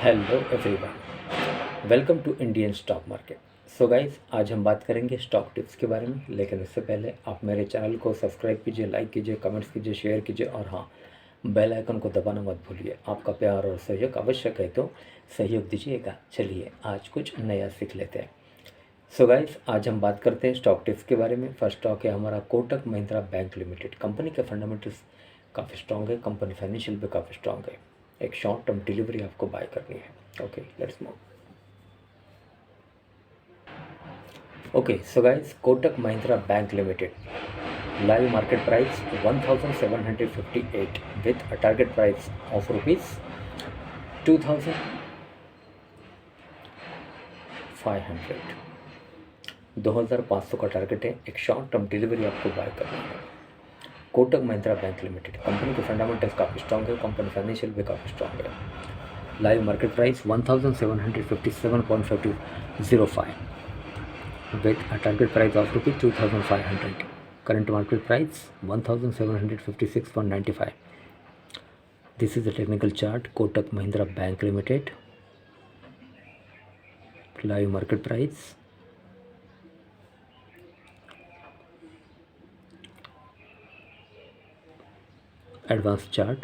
Hello everyone, welcome to Indian stock market. So guys, आज हम बात करेंगे स्टॉक टिप्स के बारे में। लेकिन उससे पहले आप मेरे चैनल को सब्सक्राइब कीजिए, लाइक कीजिए, कमेंट्स कीजिए, शेयर कीजिए और हाँ, बेल आइकन को दबाना मत भूलिए। आपका प्यार और सहयोग आवश्यक है, तो सहयोग दीजिएगा। चलिए आज कुछ नया सीख लेते हैं। सो गाइस, आज हम बात करते हैं स्टॉक टिप्स के बारे में। फर्स्ट स्टॉक है हमारा Kotak Mahindra bank limited. Company के फंडामेंटल्स काफ़ी स्ट्रॉन्ग है, कंपनी फाइनेंशियल भी काफ़ी स्ट्रॉन्ग है। एक शॉर्ट टर्म डिलीवरी आपको बाय करनी है। Okay, let's move. Okay, so guys, Kotak Mahindra bank limited live market price 1758 with a target price of rupees 2500। 2500 का टारगेट है। एक शॉर्ट टर्म डिलीवरी आपको बाय करनी है। Kotak Mahindra bank limited company के फंडामेंटल्स काफ़ी स्ट्रॉन्ग है, कंपनी फाइनेंशियल भी काफ़ी स्ट्रॉन्ग है। Live market price 1757.5005 with a target price of rupees 2500। current market price 1756.95। this is the technical chart Kotak Mahindra Bank Limited। live market price advanced chart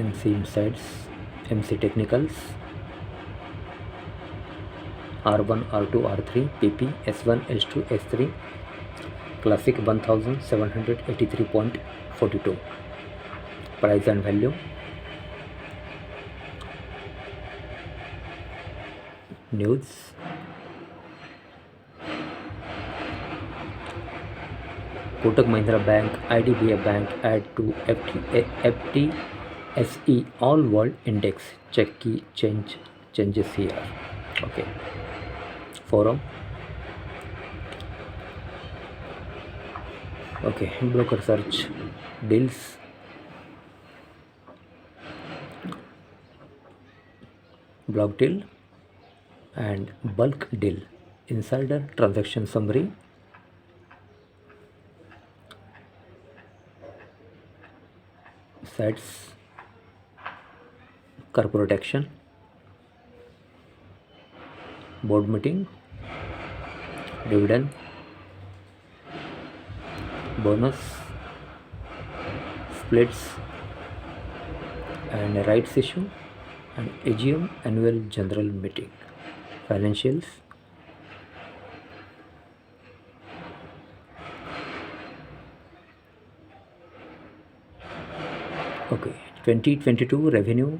MC insights, MC technicals, R1 R2 R3 PP S1 S2 S3 classic 1783.42 price and value news Kotak Mahindra Bank IDBI Bank add to FTSE All World Index check key changes here। okay, forum okay, broker search deals, block deal and bulk deal, insider transaction summary, sites, corporate action, board meeting, dividend, bonus, splits and rights issue and AGM annual general meeting, financials, okay, 2022 revenue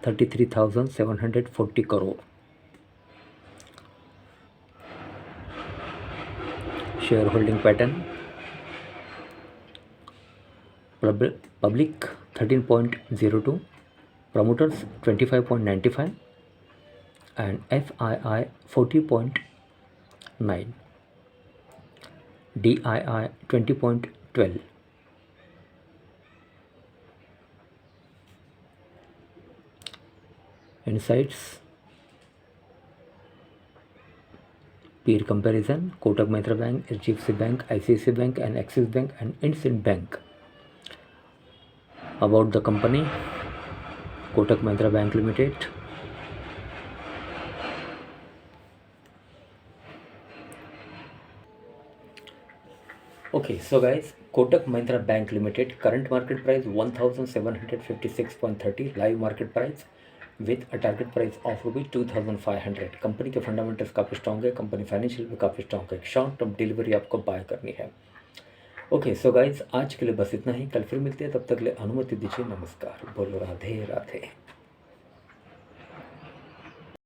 33,740 crore, shareholding pattern public 13.02, promoters 25.95 and FII 40.9, DII 20.12, insights, peer comparison, Kotak Mahindra Bank, HDFC Bank, ICICI Bank and Axis Bank and IndusInd Bank. About the company Kotak Mahindra Bank Limited, okay, so guys, Kotak Mahindra Bank Limited current market price 1756.30, live market price with a target price of rupees 2500। Company के fundamentals काफ़ी strong है, company financial भी काफ़ी strong है। Short term delivery आपको bye करनी है। Okay, so guys, आज के लिए बस इतना ही। कल फिर मिलते हैं, तब तक के लिए अनुमति दीजिए। नमस्कार, बोलो राधे राधे।